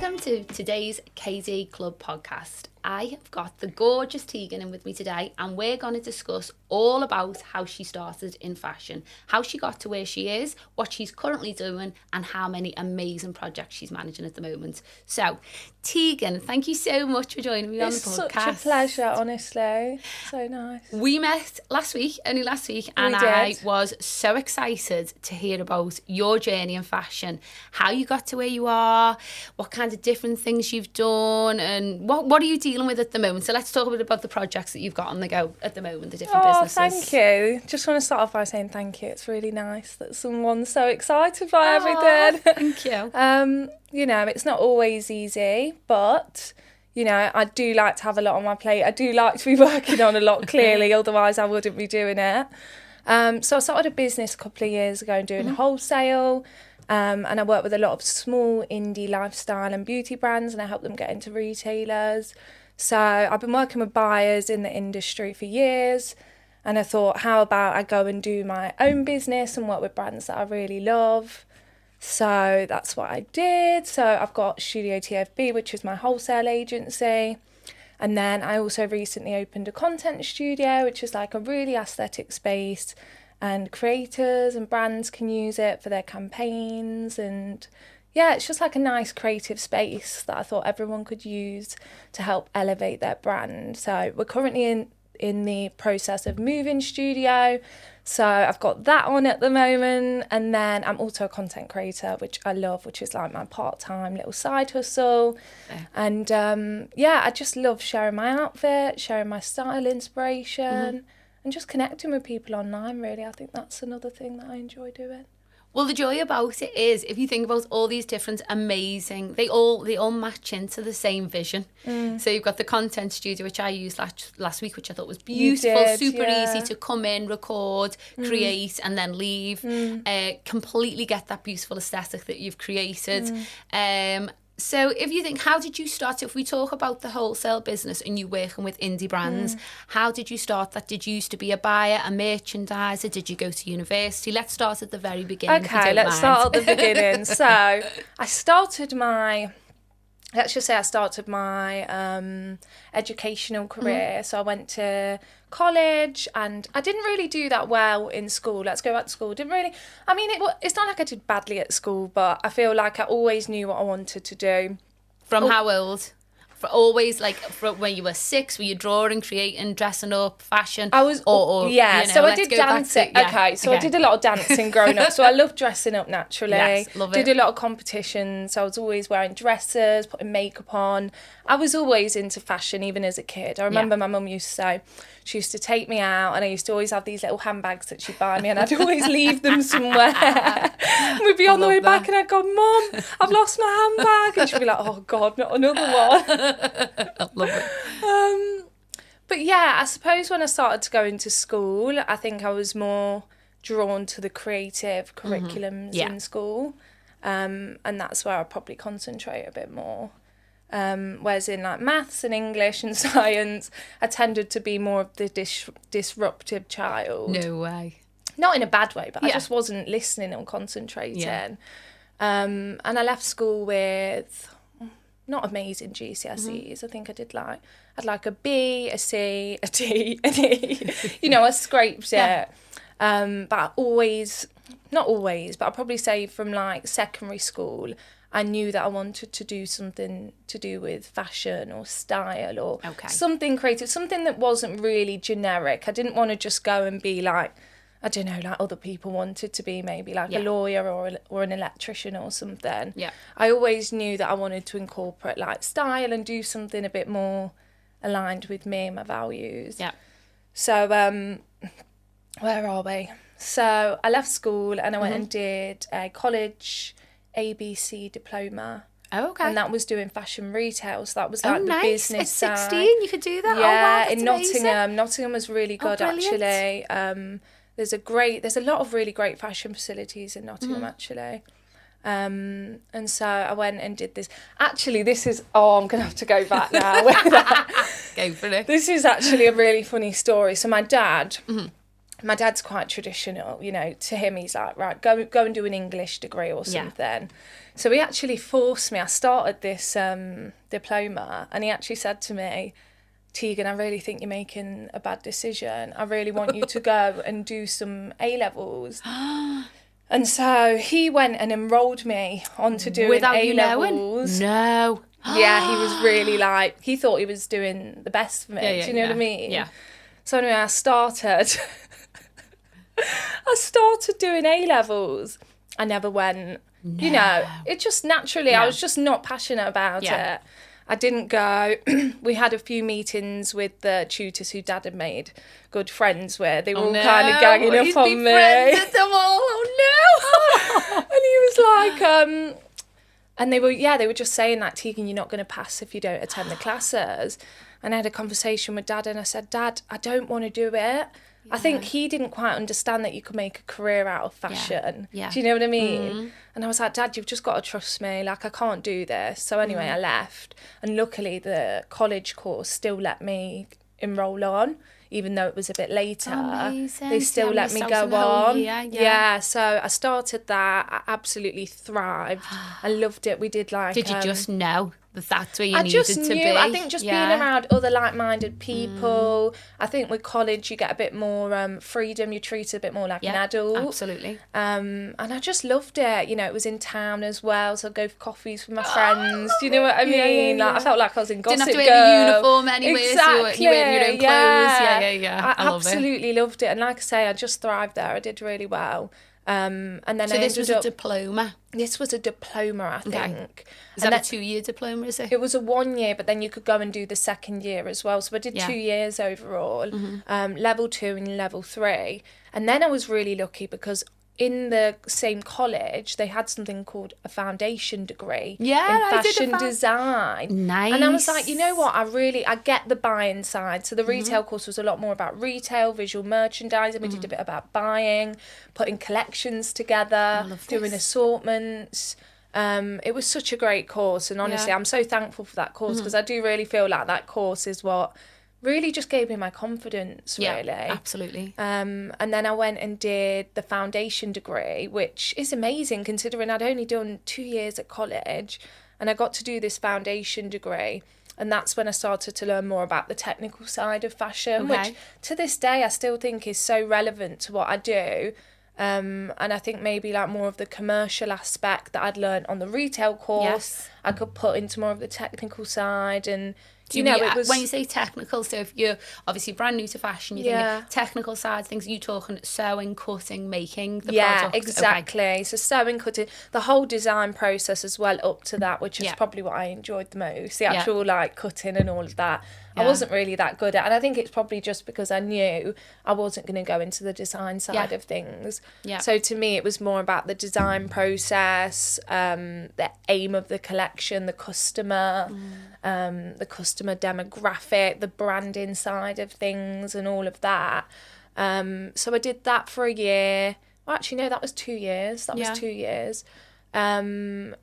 Welcome to today's KD Club podcast. I have got the gorgeous Tegan in with me today, and we're going to discuss all about how she started in fashion, how she got to where she is, what she's currently doing, and how many amazing projects she's managing at the moment. So, Tegan, thank you so much for joining me on the podcast. It's such a pleasure, honestly. So nice. We met only last week, and I was so excited to hear about your journey in fashion, how you got to where you are, what kind of different things you've done, and what are you dealing with at the moment. So let's talk a bit about the projects that you've got on the go at the moment, the different businesses. Thank you. Just want to start off by saying thank you. It's really nice that someone's so excited by everything. Thank you. You know, it's not always easy, but, you know, I do like to have a lot on my plate. I do like to be working on a lot, clearly, otherwise I wouldn't be doing it. So I started a business a couple of years ago doing wholesale. And I work with a lot of small indie lifestyle and beauty brands, and I help them get into retailers. So I've been working with buyers in the industry for years, and I thought, how about I go and do my own business and work with brands that I really love. So that's what I did. So I've got Studio TFB, which is my wholesale agency. And then I also recently opened a content studio, which is like a really aesthetic space, and creators and brands can use it for their campaigns. And yeah, it's just like a nice creative space that I thought everyone could use to help elevate their brand. So we're currently in the process of moving studio. So I've got that on at the moment. And then I'm also a content creator, which I love, which is like my part-time little side hustle. Yeah. And I just love sharing my outfit, sharing my style inspiration, and just connecting with people online, really. I think that's another thing that I enjoy doing. Well, the joy about it is, if you think about all these different amazing, they all match into the same vision. So you've got the content studio, which I used last week, which I thought was beautiful, super easy to come in, record, create, and then leave. Completely get that beautiful aesthetic that you've created. So if you think, how did you start? If we talk about the wholesale business and you working with indie brands, how did you start that? Did you used to be a buyer, a merchandiser? Did you go to university? Let's start at the very beginning. Okay, let's start at the beginning. So I started my educational career. So I went to college, and I didn't really do that well in school. Let's go back to school. It's not like I did badly at school, but I feel like I always knew what I wanted to do. From how old? From when you were 6, were you drawing, creating, dressing up, fashion? I was, so I did dancing. I did a lot of dancing growing up. So I loved dressing up naturally. Yes, love it. Did a lot of competitions. So I was always wearing dresses, putting makeup on. I was always into fashion, even as a kid. I remember my mum used to say, she used to take me out, and I used to always have these little handbags that she'd buy me, and I'd always leave them somewhere. We'd be on the way back, and I'd go, Mum, I've lost my handbag. And she'd be like, oh, God, not another one. I love it. But yeah, I suppose when I started to go into school, I think I was more drawn to the creative curriculums in school. And that's where I probably concentrate a bit more. Whereas in like maths and English and science, I tended to be more of the disruptive child. No way. Not in a bad way, but I just wasn't listening or concentrating. Yeah. And I left school with not amazing GCSEs. I think I did like a B, a C, a D, an E. You know, I scraped it. But I not always, but I'll probably say from like secondary school, I knew that I wanted to do something to do with fashion or style or something creative, something that wasn't really generic. I didn't want to just go and be like, I don't know, like other people wanted to be, maybe like a lawyer or an electrician or something. Yeah. I always knew that I wanted to incorporate like style and do something a bit more aligned with me and my values. Yeah. So where are we? So I left school and I went and did a college ABC diploma. Oh, okay. And that was doing fashion retail. So that was like the business At 16, side. you could do that? Yeah, in Nottingham. Nottingham was really good, actually. There's a lot of really great fashion facilities in Nottingham, actually. And so I went and did this. Actually, this is, I'm going to have to go back now. Go for it. This is actually a really funny story. So my dad, my dad's quite traditional, you know. To him, he's like, right, go and do an English degree or something. So he actually forced me. I started this diploma, and he actually said to me, Tegan, I really think you're making a bad decision. I really want you to go and do some A-levels. And so he went and enrolled me onto doing Without A-levels. You knowing? No. Yeah, he was really like, he thought he was doing the best for me. Do you know what I mean? Yeah. So anyway, I started doing A-levels. I never went, you know, it just naturally, I was just not passionate about it. I didn't go. We had a few meetings with the tutors who Dad had made good friends with. They were all kind of ganging up on me. With them all. Oh no! And he was like, and they were just saying that, Tegan, you're not going to pass if you don't attend the classes. And I had a conversation with Dad, and I said, Dad, I don't want to do it. I think he didn't quite understand that you could make a career out of fashion. Yeah. Do you know what I mean? And I was like, Dad, you've just got to trust me. Like, I can't do this. So anyway, I left. And luckily, the college course still let me enroll on, even though it was a bit later. Amazing. They still let me go on. Yeah, so I started that. I absolutely thrived. I loved it. We did like... Did you just know that that's where you needed to be? I think just being around other like-minded people. I think with college you get a bit more freedom. You're treated a bit more like an adult. Absolutely. And I just loved it. You know, it was in town as well, so I'd go for coffees with my friends. Do you know what I mean? Like, I felt like I was in Gossip Girl. Didn't have to wear a uniform anyway. Exactly. So you wear your own clothes. Yeah. I absolutely loved it. And like I say, I just thrived there. I did really well. And then so this was a diploma? This was a diploma, I think. Is that a 2-year diploma, is it? It was a 1 year, but then you could go and do the second year as well. So I did 2 years overall, level 2 and level 3. And then I was really lucky because in the same college, they had something called a foundation degree in fashion design. Nice. And I was like, you know what, I get the buying side. So the retail course was a lot more about retail, visual merchandising. We did a bit about buying, putting collections together, doing assortments. It was such a great course. And honestly, I'm so thankful for that course because I do really feel like that course is what really just gave me my confidence, really. Absolutely. And then I went and did the foundation degree, which is amazing considering I'd only done 2 years at college, and I got to do this foundation degree. And that's when I started to learn more about the technical side of fashion, which to this day I still think is so relevant to what I do. And I think maybe like more of the commercial aspect that I'd learned on the retail course, I could put into more of the technical side. And you know, it was... when you say technical, so if you're obviously brand new to fashion, you think technical side things, you talking sewing, cutting, making the product. Exactly. So sewing, cutting, the whole design process as well up to that, which is probably what I enjoyed the most, the actual like cutting and all of that. I wasn't really that good at, and I think it's probably just because I knew I wasn't going to go into the design side of things. So to me, it was more about the design process, the aim of the collection, the customer demographic, the branding side of things, and all of that. So I did that for a year. Well, actually, no, that was 2 years. That was 2 years. And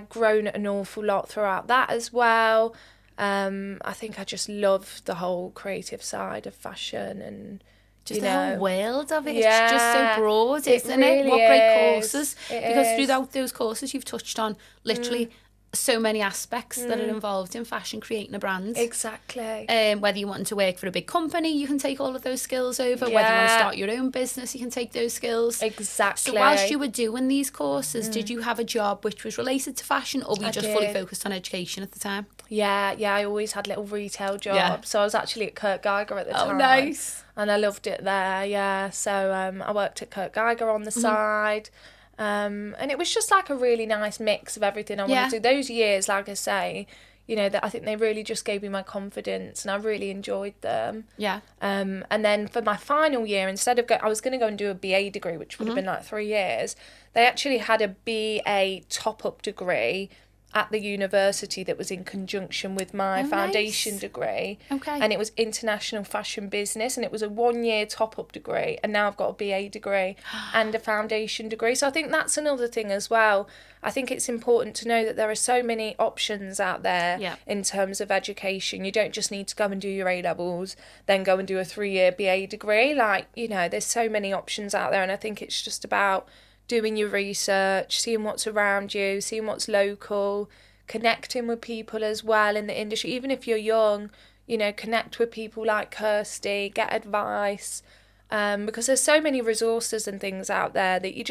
grown an awful lot throughout that as well. I think I just love the whole creative side of fashion and just the whole world of it. It's just so broad, isn't it? What great courses. Because throughout those courses you've touched on literally so many aspects that are involved in fashion, creating a brand. Exactly. Whether you want to work for a big company, you can take all of those skills over. Whether you want to start your own business, you can take those skills. Exactly. So whilst you were doing these courses, did you have a job which was related to fashion, or were you just fully focused on education at the time? Yeah, I always had little retail jobs. Yeah. So I was actually at Kurt Geiger at the time. Oh, nice. And I loved it there, So I worked at Kurt Geiger on the side. And it was just like a really nice mix of everything I wanted to do. Those years, like I say, you know, that I think they really just gave me my confidence, and I really enjoyed them. Yeah. And then for my final year, instead of I was going to go and do a BA degree, which would have been like 3 years. They actually had a BA top-up degree at the university that was in conjunction with my foundation degree. Okay. And it was international fashion business, and it was a 1-year top-up degree, and now I've got a BA degree and a foundation degree. So I think that's another thing as well. I think it's important to know that there are so many options out there in terms of education. You don't just need to go and do your A-levels, then go and do a 3-year BA degree. Like, you know, there's so many options out there, and I think it's just about doing your research, seeing what's around you, seeing what's local, connecting with people as well in the industry. Even if you're young, you know, connect with people like Kirsty, get advice, because there's so many resources and things out there that you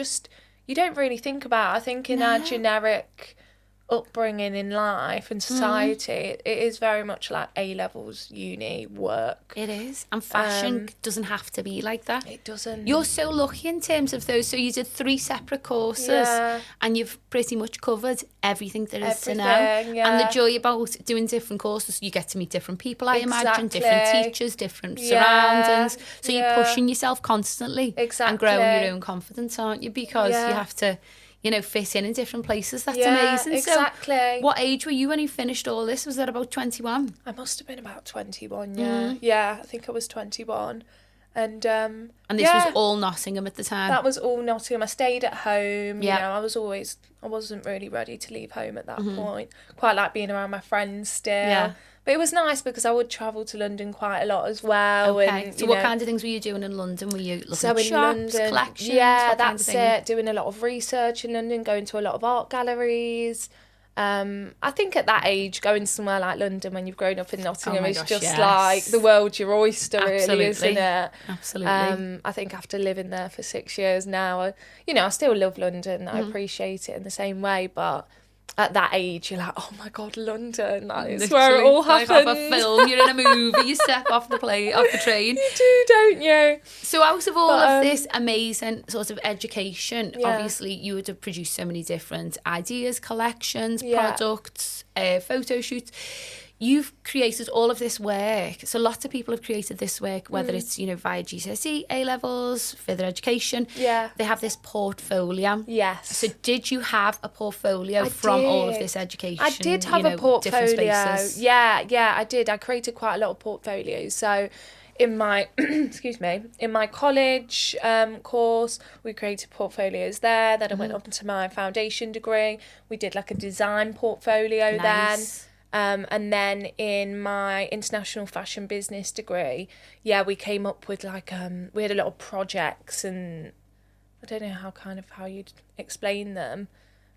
don't really think about. I think in our generic upbringing in life and society, it is very much like A-levels, uni, work. It is. And fashion doesn't have to be like that. It doesn't. You're so lucky in terms of those. So you did 3 separate courses and you've pretty much covered everything there is to know. And the joy about doing different courses, you get to meet different people, I imagine, different teachers, different surroundings. So you're pushing yourself constantly and growing your own confidence, aren't you? Because you have to, you know, fit in different places. That's amazing. Exactly. So what age were you when you finished all this? Was that about 21? I must have been about 21, Yeah, I think I was 21. And this was all Nottingham at the time? That was all Nottingham. I stayed at home. You know, I wasn't really ready to leave home at that point. Quite like being around my friends still. Yeah. But it was nice because I would travel to London quite a lot as well. Okay. And, so what kind of things were you doing in London? Were you looking at shops, London, collections? Yeah, that's it. Doing a lot of research in London, going to a lot of art galleries. I think at that age, going somewhere like London when you've grown up in Nottingham is just like the world's your oyster, really, isn't it? Absolutely. I think after living there for 6 years now, I still love London. I appreciate it in the same way, but at that age, you're like, oh my God, London, that is where it all happens. Like off a film, you're in a movie, you step off the train. You do, don't you? So out of all of this amazing sort of education, obviously you would have produced so many different ideas, collections, products, photo shoots. You've created all of this work. So lots of people have created this work, whether it's, you know, via GCSE, A-levels, further education. Yeah. They have this portfolio. Yes. So did you have a portfolio from all of this education? I did have a portfolio. Yeah, I did. I created quite a lot of portfolios. So in my in my college course, we created portfolios there. Then I went on to my foundation degree. We did like a design portfolio then. And then in my international fashion business degree, we came up with like we had a lot of projects, and I don't know how you'd explain them,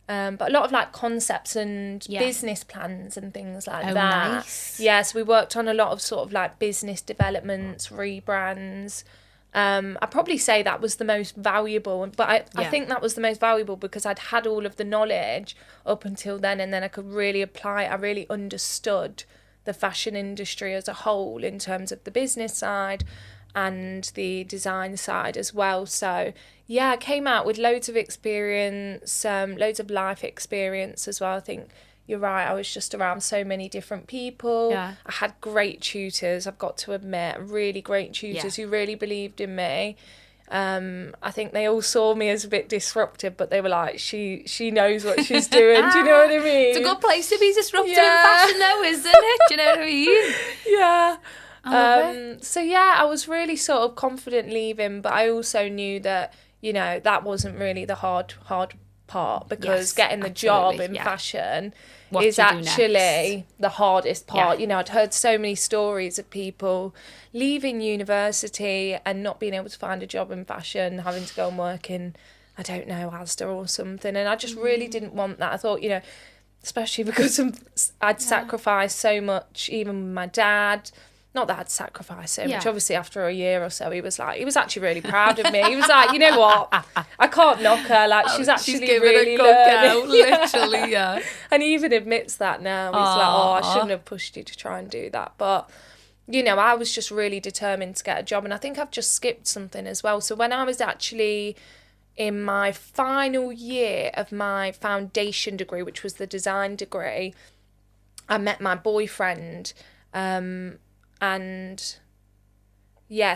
but a lot of like concepts and business plans and things like that. Nice. Yeah, so we worked on a lot of sort of like business developments, rebrands. I probably say that was the most valuable, but I think that was the most valuable because I'd had all of the knowledge up until then, and then I could really apply it. I really understood the fashion industry as a whole in terms of the business side and the design side as well. So I came out with loads of experience, loads of life experience as well. I think you're right, I was just around so many different people. I had great tutors, I've got to admit, really great tutors who really believed in me. I think they all saw me as a bit disruptive, but they were like, she knows what she's doing. Do you know what I mean? It's a good place to be disruptive in fashion though, isn't it? Do you know what I mean? Yeah. I was really sort of confident leaving, but I also knew that, you know, that wasn't really the hard part, because getting the job in fashion is actually the hardest part. You know, I'd heard so many stories of people leaving university and not being able to find a job in fashion, having to go and work in, I don't know, Asda or something, and I just really didn't want that. I thought, you know, especially because I'd sacrificed so much, even with my dad. Not that I'd sacrificed so much. Obviously, after a year or so, he was actually really proud of me. He was like, you know what? I can't knock her. Like, she's actually really a good go, literally, And he even admits that now. He's like, I shouldn't have pushed you to try and do that. But, you know, I was just really determined to get a job. And I think I've just skipped something as well. So when I was actually in my final year of my foundation degree, which was the design degree, I met my boyfriend. And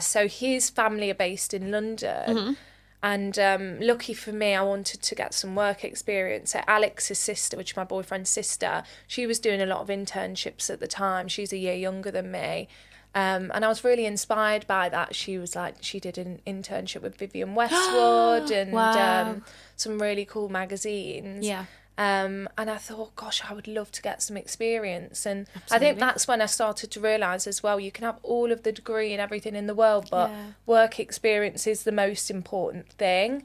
so his family are based in London, And lucky for me, I wanted to get some work experience. So Alex's sister, which is my boyfriend's sister, she was doing a lot of internships at the time. She's a year younger than me. And I was really inspired by that. She was like, she did an internship with Vivienne Westwood and Wow. some really cool magazines. Yeah. And I thought, gosh, I would love to get some experience. And Absolutely. I think that's when I started to realise as well, you can have all of the degree and everything in the world, but Yeah. work experience is the most important thing.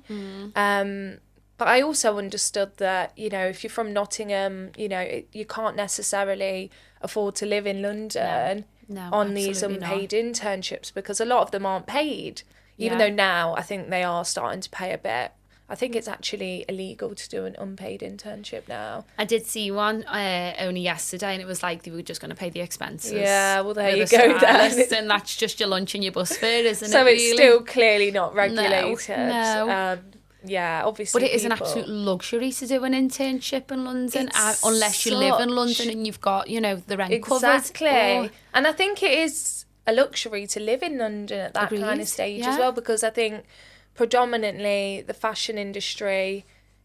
But I also understood that, you know, if you're from Nottingham, you know, you can't necessarily afford to live in London No, on these absolutely unpaid internships, because a lot of them aren't paid, even though now I think they are starting to pay a bit. I think it's actually illegal to do an unpaid internship now. I did see one only yesterday, and it was like they were just going to pay the expenses. Yeah, well, there with you a go stylist, then. and that's just your lunch and your bus fare, isn't it? So it's really? still clearly not regulated. No. Yeah, obviously. But it is an people- absolute luxury to do an internship in London, It's unless you live in London such- and you've got, you know, the rent covered. Exactly. Or- And I think it is a luxury to live in London at that Agreed, kind of stage as yeah. well, because I think predominantly the fashion industry,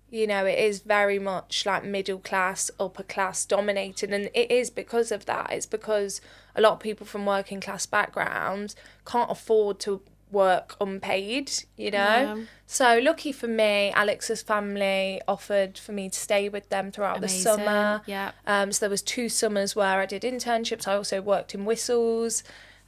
you know, it is very much like middle class, upper class dominated, and it is because of that. It's because a lot of people from working class backgrounds can't afford to work unpaid, you know. Yeah. So lucky for me, Alex's family offered for me to stay with them throughout the Amazing, summer. yeah. So there was 2 summers where I did internships. I also worked in whistles.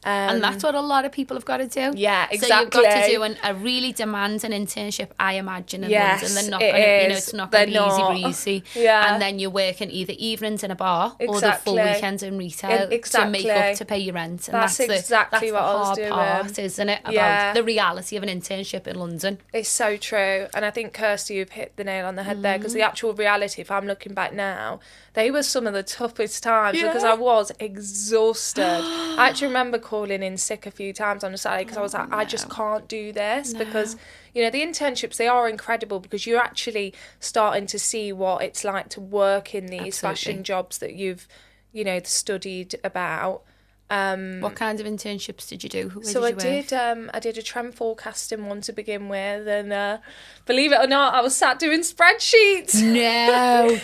And that's what a lot of people have got to do. Yeah, So you've got to exactly. do a really demanding internship, I imagine, in Yes, London. They're not it going to, you know, is. it's not They're going to be not. easy breezy. Yeah. And then you're working either evenings in a bar or the full Exactly. weekends in retail Exactly. to make up to pay your rent. And That's exactly that's what the I was hard doing. part, isn't it? About Yeah. the reality of an internship in London. It's so true. And I think, Kirsty, you've hit the nail on the head there, because the actual reality, if I'm looking back now, they were some of the toughest times because I was exhausted. I actually remember calling in sick a few times on the Saturday because I was like, I just can't do this because, you know, the internships, they are incredible because you're actually starting to see what it's like to work in these fashion jobs that you've, you know, studied about. What kind of internships did you do? Where So did you work? I did a trend forecasting one to begin with, and believe it or not, I was sat doing spreadsheets. No. Yeah.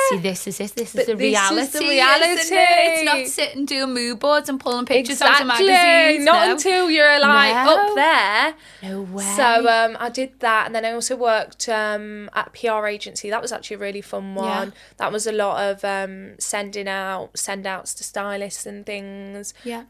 See, this is it. This is the This reality. is the reality. Isn't it? It's not sitting doing mood boards and pulling pictures out of Exactly. magazines. Not no. until you're like No. up there. No way. So I did that, and then I also worked at a PR agency. That was actually a really fun one. Yeah. That was a lot of send outs to stylists and things. Yeah.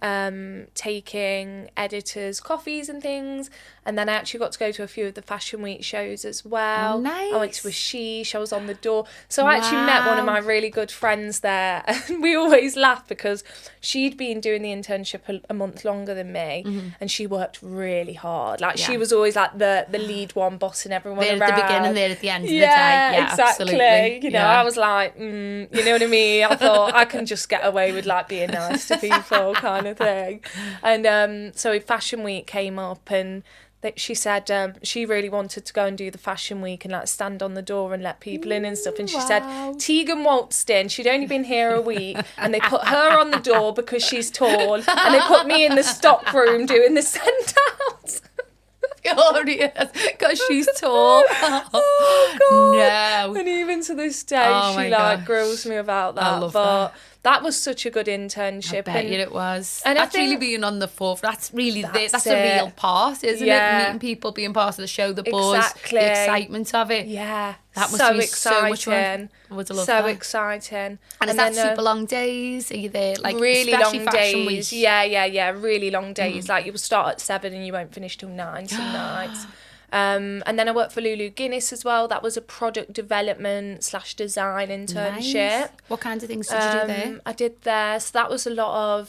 Taking editors' coffees and things, and then I actually got to go to a few of the Fashion Week shows as well. Oh, nice. I went to a Sheesh. I was on the door, so I actually met one of my really good friends there, and we always laugh because she'd been doing the internship a month longer than me, and she worked really hard. Like she was always like the lead one, bossing everyone They're around. at the beginning, they're at the end of the day. Yeah, exactly. Absolutely. You know, I was like, you know what I mean? I thought I can just get away with like being nice to people kind of thing. And so Fashion Week came up, and she said she really wanted to go and do the Fashion Week and like stand on the door and let people in and stuff. And she said Tegan waltzed in. She'd only been here a week, and they put her on the door because she's tall, and they put me in the stock room doing the send outs. Glorious, because she's tall. Oh God! No. And even to this day, Oh she my like gosh. grills me about that. I love but that. that was such a good internship. I bet you it was. and I that's really think- being on the forefront. That's really that's That's a it. real part, isn't Yeah. it? Meeting people, being part of the show, the buzz, Exactly. the excitement of it. Yeah, That must so be so much fun. exciting. I would love so that. exciting. And is that then, super long days? Are you there like really especially long Fashion days? Week? Yeah, really long days. Like you will start at 7 and you won't finish till 9 some nights. And then I worked for Lulu Guinness as well. That was a product development / design internship. Nice. What kinds of things did you do there? I did there. So that was a lot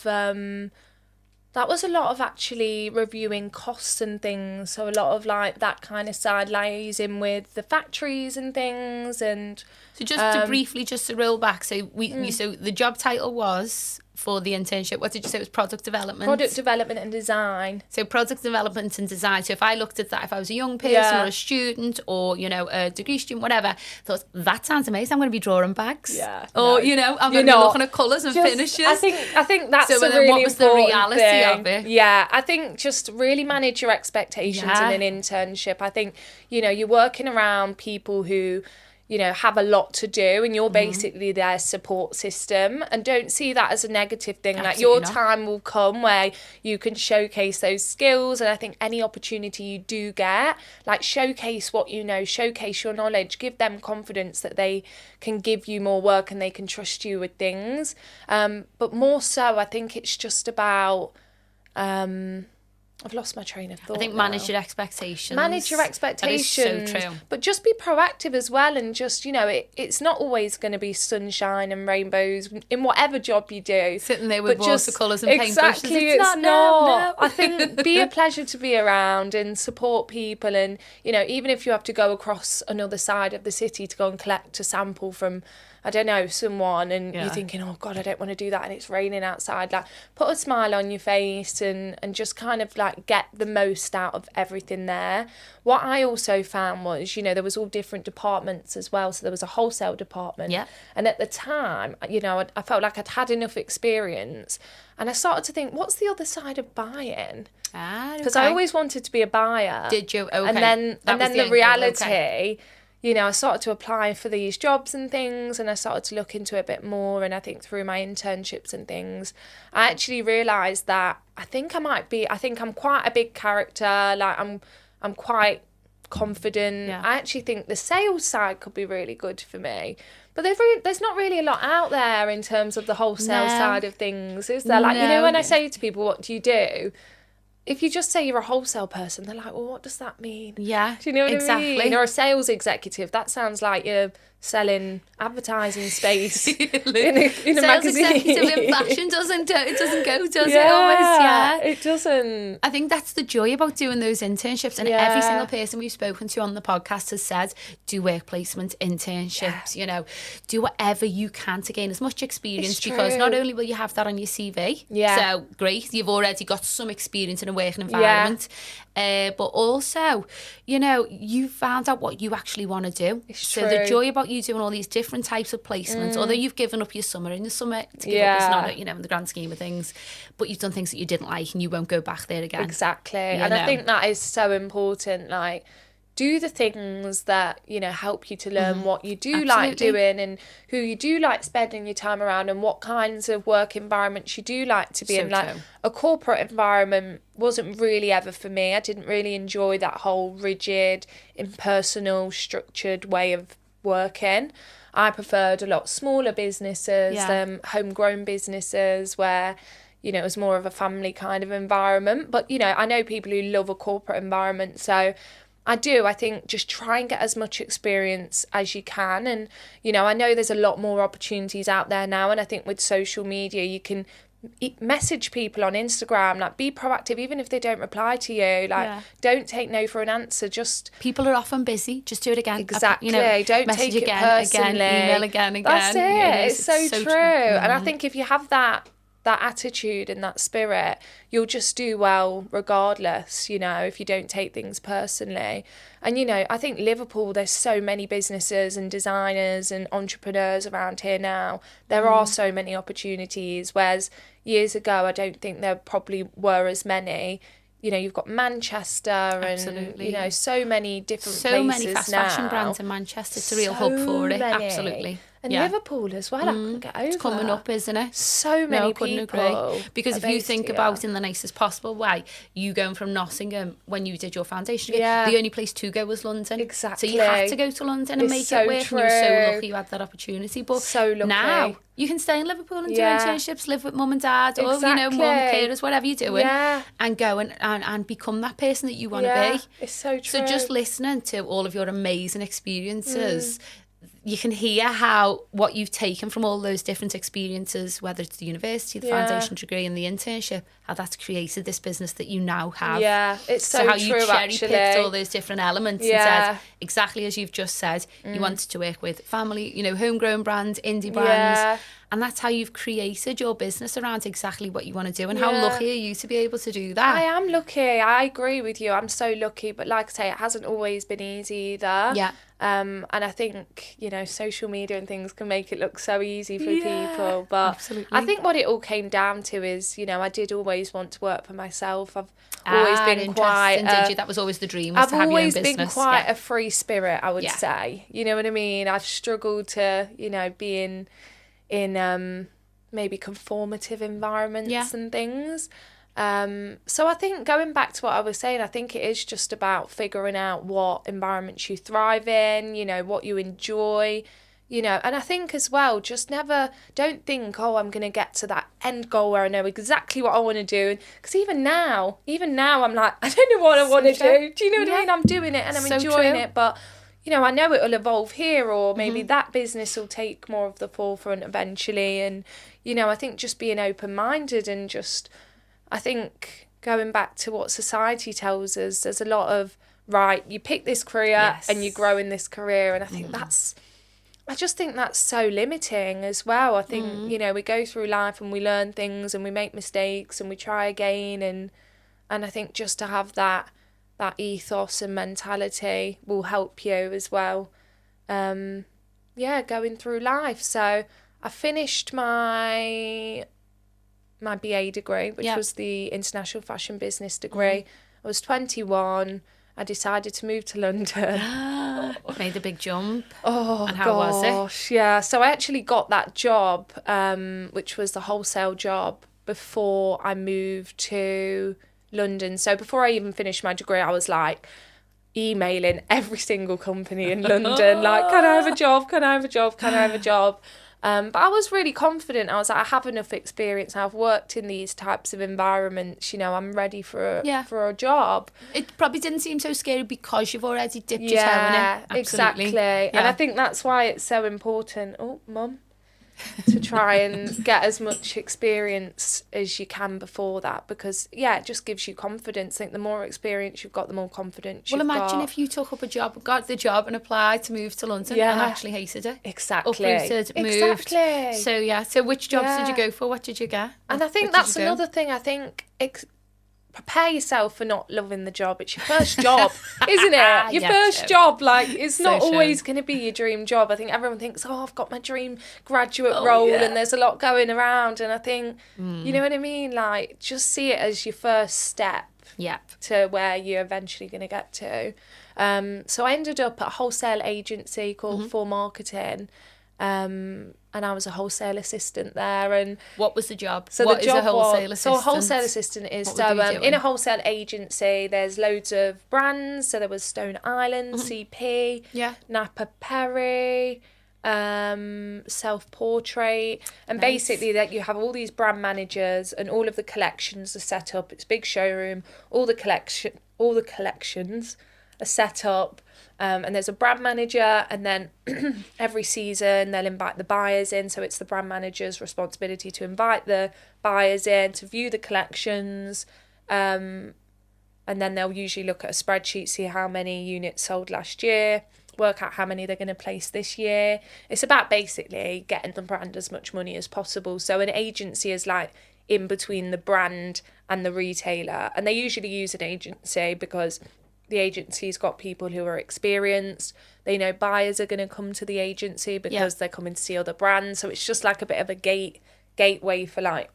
of actually reviewing costs and things. So a lot of like that kind of side, liaising with the factories and things. And So just to briefly, just to roll back, so so the job title was for the internship? What did you say it was? Product development? Product development and design. So product development and design. So if I looked at that, if I was a young person or a student or, you know, a degree student, whatever, I thought, that sounds amazing. I'm going to be drawing bags. Yeah. Or, you know, I'm going to be looking at colours and finishes. I think that's so a really what was the reality thing. of it? Yeah, I think just really manage your expectations in an internship. I think, you know, you're working around people who, you know, have a lot to do, and you're basically their support system, and don't see that as a negative thing. Like, your time will come where you can showcase those skills, and I think any opportunity you do get, like, showcase what you know, showcase your knowledge, give them confidence that they can give you more work and they can trust you with things. But more so, I think it's just about I've lost my train of thought. I think manage your expectations. Manage your expectations. That is so true. But just be proactive as well, and just, you know, it's not always going to be sunshine and rainbows in whatever job you do. Sitting there with watercolours and paintbrushes. Exactly, it's not. No. I think be a pleasure to be around and support people, and, you know, even if you have to go across another side of the city to go and collect a sample from, I don't know, someone, and you're thinking, oh God, I don't want to do that, and it's raining outside. Like, put a smile on your face and just kind of like get the most out of everything there. What I also found was, you know, there was all different departments as well. So there was a wholesale department. Yeah. And at the time, you know, I felt like I'd had enough experience, and I started to think, what's the other side of buying? Because I always wanted to be a buyer. Did you? Okay. And then the reality... You know, I started to apply for these jobs and things, and I started to look into it a bit more. And I think through my internships and things, I actually realised that I think I'm quite a big character. Like, I'm quite confident. Yeah. I actually think the sales side could be really good for me. But there's not really a lot out there in terms of the wholesale side of things, is there? Like, you know, when I say to people, what do you do? If you just say you're a wholesale person, they're like, well, what does that mean? Yeah, do you know what exactly. I mean? Or a sales executive, that sounds like you're selling advertising space in a sales magazine. Executive in fashion doesn't go, does it? Almost, it doesn't. I think that's the joy about doing those internships, and every single person we've spoken to on the podcast has said, do work placement internships, you know, do whatever you can to gain as much experience, because not only will you have that on your CV, so great, you've already got some experience in a working environment, but also, you know, you found out what you actually want to do. So the joy about you doing all these different types of placements, although you've given up your summer, and the summer to give up is not, you know, in the grand scheme of things, but you've done things that you didn't like and you won't go back there again. Exactly. I think that is so important. Like, do the things that, you know, help you to learn what you do like doing, and who you do like spending your time around, and what kinds of work environments you do like to be in. Like, a corporate environment wasn't really ever for me. I didn't really enjoy that whole rigid, impersonal, structured way of working. I preferred a lot smaller businesses, homegrown businesses where, you know, it was more of a family kind of environment. But, you know, I know people who love a corporate environment, so I think just try and get as much experience as you can. And, you know, I know there's a lot more opportunities out there now, and I think with social media you can message people on Instagram, like, be proactive, even if they don't reply to you, like, don't take no for an answer. Just, people are often busy, just do it again. Exactly. You know, don't take it personally. Email again. That's it. You know, it's so true. And I think if you have that attitude and that spirit, you'll just do well regardless, you know, if you don't take things personally. And, you know, I think Liverpool, there's so many businesses and designers and entrepreneurs around here now. There are so many opportunities, whereas years ago I don't think there probably were as many. You know, you've got Manchester and, you know, so many different places now. So many fast fashion brands in Manchester. It's a real hub for it. Absolutely. And Liverpool as well, I couldn't get over. It's coming up, isn't it? So many I couldn't agree. Because if you think about in the nicest possible way, you going from Nottingham when you did your foundation, the only place to go was London. Exactly. So you had to go to London and make it work. And you were so lucky you had that opportunity. But now you can stay in Liverpool and do internships, live with mum and dad, or, you know, mum, carers, whatever you're doing, and go and become that person that you want to be. It's so true. So just listening to all of your amazing experiences, you can hear what you've taken from all those different experiences, whether it's the university, the foundation degree, and the internship, how that's created this business that you now have. Yeah, it's so how true, you cherry-picked all those different elements and said, exactly as you've just said, you wanted to work with family, you know, homegrown brands, indie brands, And that's how you've created your business around exactly what you want to do. And how lucky are you to be able to do that? I am lucky. I agree with you. I'm so lucky. But like I say, it hasn't always been easy either. Yeah. And I think, social media and things can make it look so easy for people. But absolutely. I think what it all came down to is, I did always want to work for myself. I've always been quite... Did you? That was always the dream, was to have your own business. I've always been quite a free spirit, I would say. You know what I mean? I've struggled to, be in maybe conformative environments and things. So I think going back to what I was saying, I think it is just about figuring out what environments you thrive in, what you enjoy, and I think as well, just don't think, I'm going to get to that end goal where I know exactly what I want to do. Because even now I'm like, I don't know what I want to do. Do you know what I mean? I'm doing it and I'm enjoying it, but I know it will evolve here, or maybe that business will take more of the forefront eventually. And, I think just being open-minded and just, I think going back to what society tells us, there's a lot of, right, you pick this career and you grow in this career. And I think I just think that's so limiting as well. I think, we go through life and we learn things and we make mistakes and we try again. And I think just to have that ethos and mentality will help you as well. Going through life. So I finished my BA degree, which was the International Fashion Business degree. I was 21. I decided to move to London. Made a big jump. Oh, and how was it? Yeah. So I actually got that job, which was the wholesale job, before I moved to London. So before I even finished my degree, I was like emailing every single company in London, like, can I have a job? Can I have a job? Can I have a job? But I was really confident. I was like, I have enough experience. I've worked in these types of environments. I'm ready for a job. It probably didn't seem so scary because you've already dipped your toe in it. Absolutely. Exactly. Yeah. And I think that's why it's so important. Oh, Mum. To try and get as much experience as you can before that, because it just gives you confidence. I think the more experience you've got, the more confidence you've got. Well, imagine if you took up a job, got the job and applied to move to London and actually hated it. Exactly. Uprooted, moved. Exactly. So which jobs did you go for? What did you get? And I think that's another thing. I think prepare yourself for not loving the job. It's your first job, isn't it? Your first job, like, it's not always going to be your dream job. I think everyone thinks, I've got my dream graduate role and there's a lot going around. And I think, you know what I mean? Like, just see it as your first step to where you're eventually going to get to. So I ended up at a wholesale agency called For Marketing. And I was a wholesale assistant there. And what was the job? So what the job is a wholesale assistant? So a wholesale assistant is in a wholesale agency. There's loads of brands. So there was Stone Island, CP, Napapijri, Self Portrait, and basically that you have all these brand managers and all of the collections are set up. It's a big showroom. All the collections are set up. And there's a brand manager, and then every season they'll invite the buyers in. So it's the brand manager's responsibility to invite the buyers in to view the collections. And then they'll usually look at a spreadsheet, see how many units sold last year, work out how many they're going to place this year. It's about basically getting the brand as much money as possible. So an agency is like in between the brand and the retailer. And they usually use an agency because the agency's got people who are experienced. They know buyers are going to come to the agency because they're coming to see other brands. So it's just like a bit of a gateway for like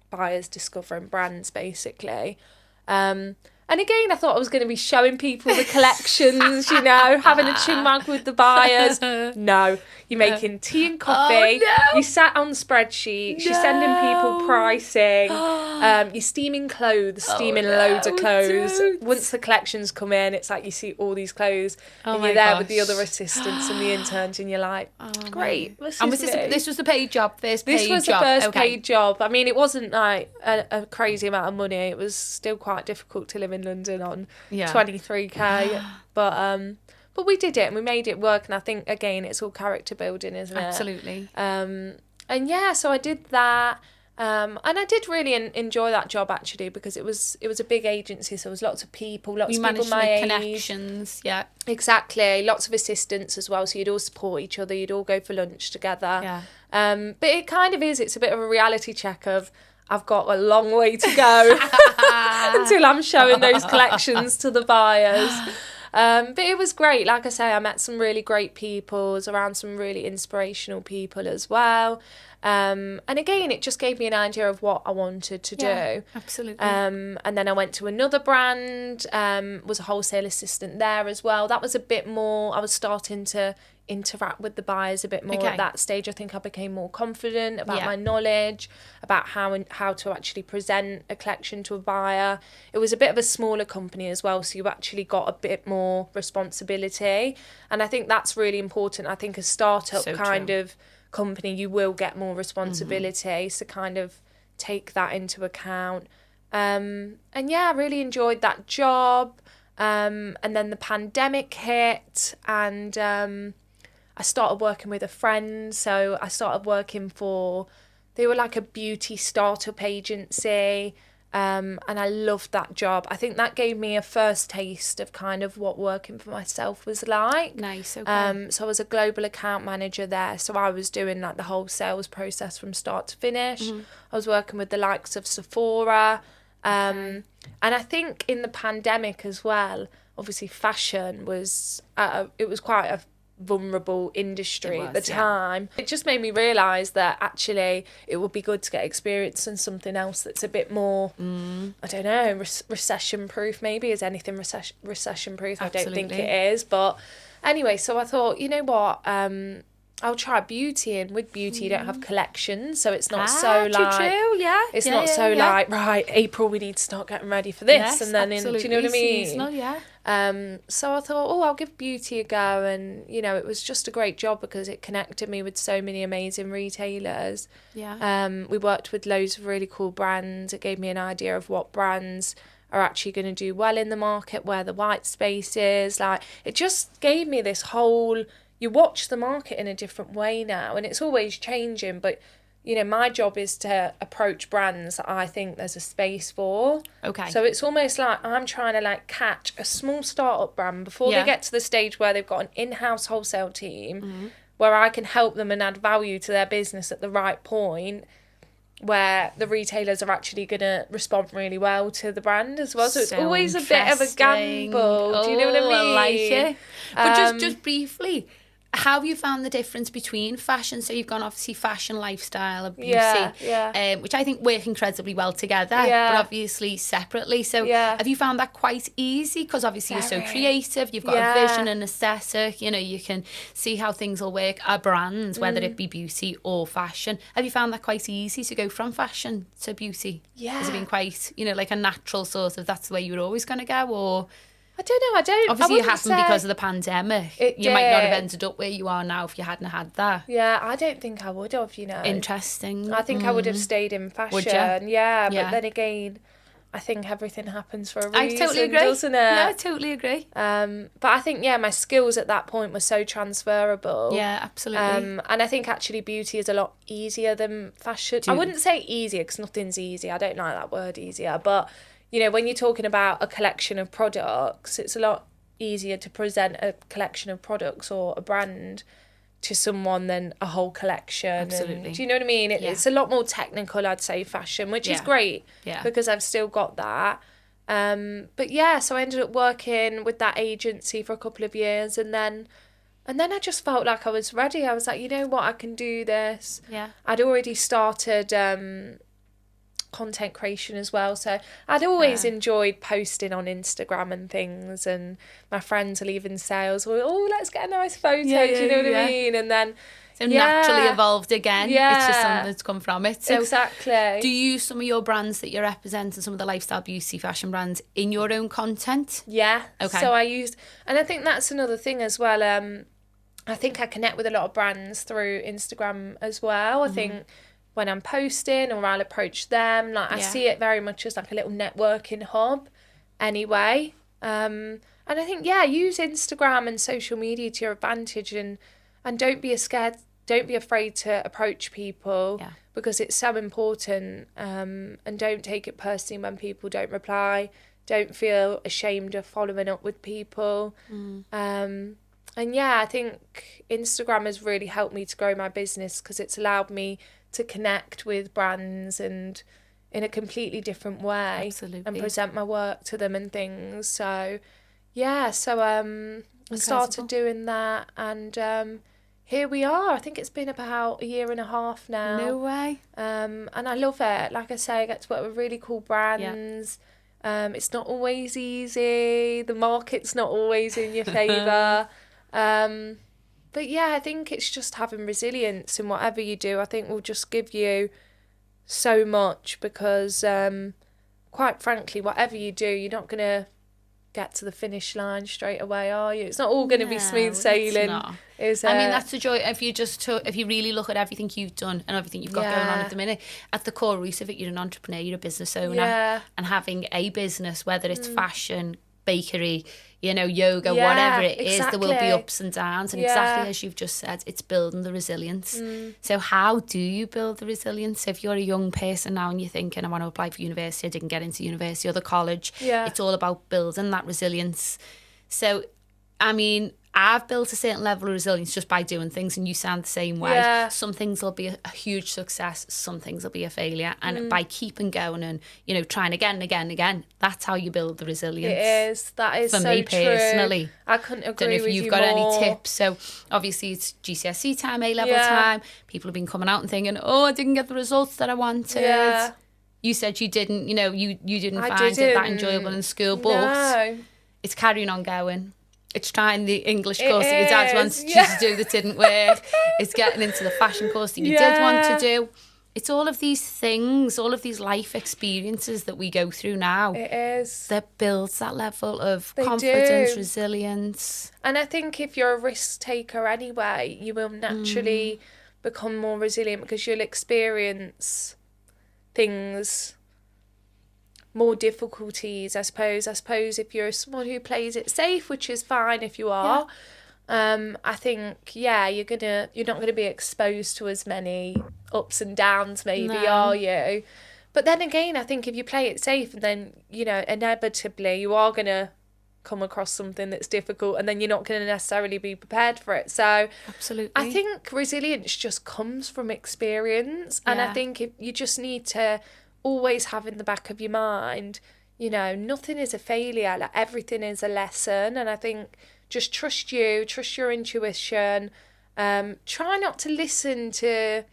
buyers discovering brands, basically. And again, I thought I was going to be showing people the collections, having a chinwag with the buyers. No, you're making tea and coffee. Oh, no. You sat on spreadsheets. You're sending people pricing. You're steaming clothes, loads of clothes. Dude. Once the collections come in, it's like you see all these clothes and you're there with the other assistants and the interns and you're like, great. This was the paid job, This was the first paid job. I mean, it wasn't like a crazy amount of money. It was still quite difficult to live in London on 23k. But we did it and we made it work. And I think, again, it's all character building, isn't it? Absolutely. So I did that. And I did really enjoy that job, actually, because it was a big agency, so there was lots of people, lots of people my age. Connections, Exactly, lots of assistants as well, so you'd all support each other, you'd all go for lunch together. But it kind of is. It's a bit of a reality check of I've got a long way to go until I'm showing those collections to the buyers. But it was great. Like I say, I met some really great people. I was around some really inspirational people as well. And again, it just gave me an idea of what I wanted to do. Absolutely. And then I went to another brand, was a wholesale assistant there as well. That was a bit more, I was starting to interact with the buyers a bit more at that stage. I think I became more confident about my knowledge, about how to actually present a collection to a buyer. It was a bit of a smaller company as well, so you actually got a bit more responsibility. And I think that's really important. I think a startup of company, you will get more responsibility, so kind of take that into account. And yeah, I really enjoyed that job. And then the pandemic hit, and I started working with a friend. So I started working they were like a beauty startup agency. And I loved that job. I think that gave me a first taste of kind of what working for myself was like. Nice, okay. So I was a global account manager there. So I was doing like the whole sales process from start to finish. I was working with the likes of Sephora. And I think in the pandemic as well, obviously fashion was, it was quite a vulnerable industry at the time. It just made me realise that actually it would be good to get experience in something else that's a bit more, I don't know, recession proof maybe. Is anything recession proof? I don't think it is. But anyway, so I thought, you know what, I'll try beauty, and with beauty you don't have collections, so it's not it's not like, right, April we need to start getting ready for this, and then do you know what I mean? Seasonal, so I thought, I'll give beauty a go, and you know, it was just a great job because it connected me with so many amazing retailers. We worked with loads of really cool brands. It gave me an idea of what brands are actually going to do well in the market, where the white space is. Like, it just gave me this whole, you watch the market in a different way now, and it's always changing, but you know, my job is to approach brands that I think there's a space for. Okay. So it's almost like I'm trying to like catch a small startup brand before they get to the stage where they've got an in-house wholesale team, where I can help them and add value to their business at the right point, where the retailers are actually going to respond really well to the brand as well. So it's always a bit of a gamble. Do you know what I mean? I like it. But just briefly, how have you found the difference between fashion? So you've gone obviously fashion, lifestyle, and beauty, which I think work incredibly well together, but obviously separately. So have you found that quite easy? Because obviously you're so creative, you've got a vision and aesthetic, you know, you can see how things will work, a brand, whether it be beauty or fashion. Have you found that quite easy to go from fashion to beauty? Yeah. Has it been quite, you know, like a natural sort of, that's the way you were always going to go, or... I don't know, Obviously it happened because of the pandemic. You might not have ended up where you are now if you hadn't had that. Yeah, I don't think I would have, you know. Interesting. I think I would have stayed in fashion. Would you? Yeah, but then again, I think everything happens for a reason, I totally agree. Doesn't it? Yeah, I totally agree. But I think, my skills at that point were so transferable. Yeah, absolutely. And I think actually beauty is a lot easier than fashion. I wouldn't say easier because nothing's easy. I don't like that word, easier. But, you know, when you're talking about a collection of products, it's a lot easier to present a collection of products or a brand to someone than a whole collection. Absolutely. And, do you know what I mean? It's a lot more technical, I'd say, fashion, which is great because I've still got that. But yeah, so I ended up working with that agency for a couple of years, and then I just felt like I was ready. I was like, you know what, I can do this. Yeah. I'd already started content creation as well, so I'd always enjoyed posting on Instagram and things, and my friends are leaving sales, let's get a nice photo, do you know what I mean? And then so naturally evolved again. It's just something that's come from it. So exactly. Do you use some of your brands that you represent and some of the lifestyle beauty fashion brands in your own content? Yeah. Okay. So I used, and I think that's another thing as well, I think I connect with a lot of brands through Instagram as well. I think when I'm posting, or I'll approach them, like I see it very much as like a little networking hub anyway. And I think, use Instagram and social media to your advantage, and don't be afraid to approach people because it's so important. And don't take it personally when people don't reply. Don't feel ashamed of following up with people. yeah, I think Instagram has really helped me to grow my business because it's allowed me to connect with brands and in a completely different way. Absolutely. And present my work to them and things. So yeah, so I started doing that, and here we are. I think it's been about a year and a half now. No way. And I love it. Like I say, I get to work with really cool brands. It's not always easy. The market's not always in your favour. But yeah, I think it's just having resilience in whatever you do. I think will just give you so much because, quite frankly, whatever you do, you're not going to get to the finish line straight away, are you? It's not all going to be smooth sailing. It's not. I mean, that's the joy. If you really look at everything you've done and everything you've got going on at the minute, at the core root of it, you're an entrepreneur, you're a business owner, and having a business, whether it's fashion, bakery, yoga, whatever it is, there will be ups and downs, and exactly as you've just said, it's building the resilience. So how do you build the resilience? If you're a young person now and you're thinking, I want to apply for university, I didn't get into university or the college, it's all about building that resilience. So I mean, I've built a certain level of resilience just by doing things, and you sound the same way. Some things will be a huge success, some things will be a failure, and by keeping going and trying again and again and again, that's how you build the resilience. It is. That is for so me personally. True. I couldn't agree with you more. Don't know if you've got any tips. So obviously it's GCSE time, A-level time. People have been coming out and thinking, oh, I didn't get the results that I wanted. Yeah. You said you didn't. You didn't find it that enjoyable in school, but it's carrying on going. It's trying the English course that your dad wanted you to do that didn't work. It's getting into the fashion course that you did want to do. It's all of these things, all of these life experiences that we go through now. It is. That builds that level of confidence, resilience. And I think if you're a risk taker anyway, you will naturally become more resilient because you'll experience things, more difficulties, I suppose. If you're someone who plays it safe, which is fine if you are, I think you're not gonna be exposed to as many ups and downs, maybe, are you? But then again, I think if you play it safe, and then inevitably you are gonna come across something that's difficult, and then you're not gonna necessarily be prepared for it. So absolutely, I think resilience just comes from experience, and I think if you just need to always have in the back of your mind, nothing is a failure, like everything is a lesson. And I think just trust your intuition. Try not to listen to,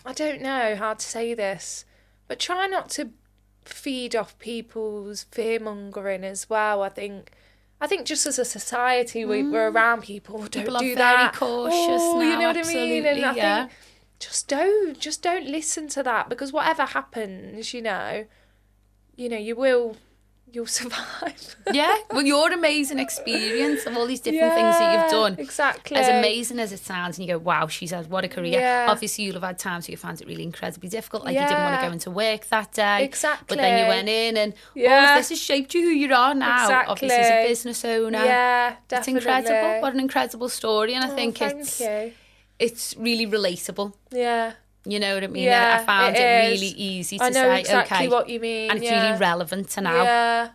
I don't know how to say this, but try not to feed off people's fear-mongering as well. I think just as a society, we're around people do that. Very cautious now, you know what absolutely, I mean? And I think just don't listen to that, because whatever happens, you'll survive. Well, your amazing experience of all these different things that you've done, exactly, as amazing as it sounds, and you go, wow, she's had what a career. Obviously you'll have had times where you found it really incredibly difficult, like you didn't want to go into work that day, exactly, but then you went in and all of this has shaped you who you are now, obviously as a business owner. Definitely. It's incredible. What an incredible story. And I think it's really relatable. You know what I mean? I found it really easy to say, exactly what you mean. And it's really relevant to now.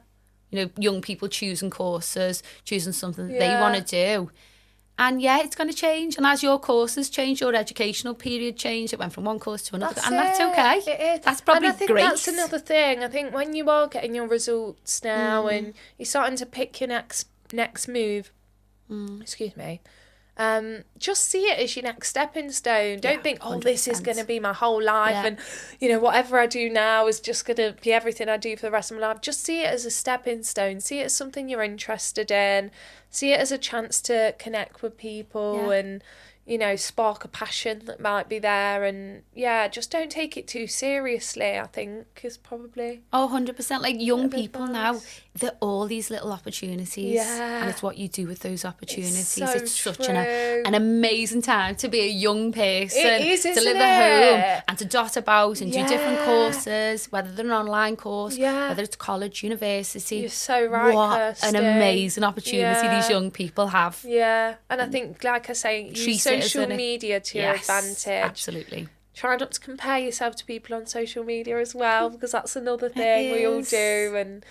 Young people choosing courses, choosing something that they want to do. And it's going to change. And as your courses change, your educational period changed. It went from one course to another. That's okay. It is. That's probably and I think great. That's another thing. I think when you are getting your results now and you're starting to pick your next move, excuse me, just see it as your next stepping stone. Don't think, 100%. This is going to be my whole life and whatever I do now is just going to be everything I do for the rest of my life. Just see it as a stepping stone. See it as something you're interested in. See it as a chance to connect with people and spark a passion that might be there. And just don't take it too seriously, I think, is probably 100%. Like young people now, they're all these little opportunities, and it's what you do with those opportunities. It's such an amazing time to be a young person. It is, to live at home and to dot about and do different courses, whether they're an online course, whether it's college, university. You're so right, what Kirsty. An amazing opportunity these young people have. And I think, like I say, use social media to your advantage. Absolutely. Try not to compare yourself to people on social media as well, because that's another thing we all do. And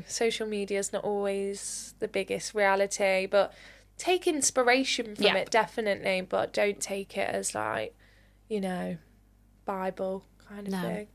social media is not always the biggest reality, but take inspiration from it, definitely, but don't take it as like, you know, Bible kind of thing.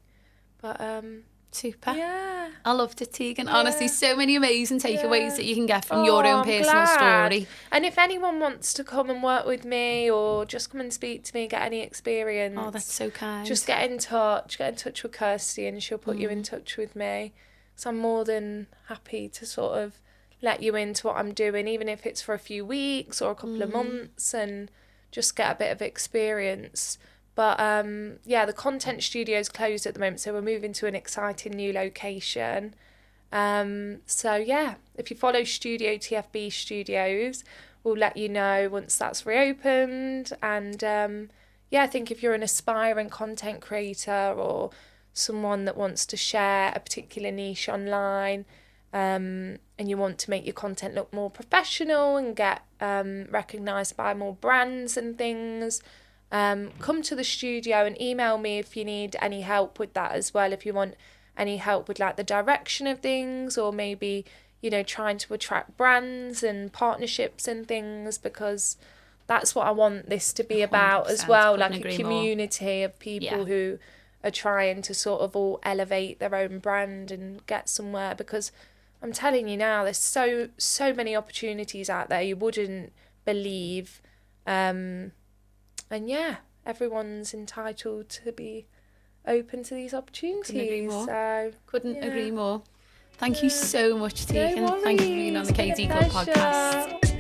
But super. Yeah. I loved it, Tegan. Honestly, so many amazing takeaways that you can get from your own personal story. And if anyone wants to come and work with me or just come and speak to me, get any experience. Oh, that's so kind. Just get in touch with Kirsty and she'll put you in touch with me. So I'm more than happy to sort of let you into what I'm doing, even if it's for a few weeks or a couple of months, and just get a bit of experience. But the content studio's closed at the moment, so we're moving to an exciting new location. If you follow Studio TFB Studios, we'll let you know once that's reopened. And I think if you're an aspiring content creator or someone that wants to share a particular niche online, and you want to make your content look more professional and get recognised by more brands and things, come to the studio and email me if you need any help with that as well. If you want any help with like the direction of things, or maybe, you know, trying to attract brands and partnerships and things, because that's what I want this to be about as well, like a community of people who are trying to sort of all elevate their own brand and get somewhere. Because I'm telling you now, there's so many opportunities out there you wouldn't believe. And everyone's entitled to be open to these opportunities. Couldn't agree more. Thank you so much, Tegan. No worries. Thank you for being on the KD Club podcast.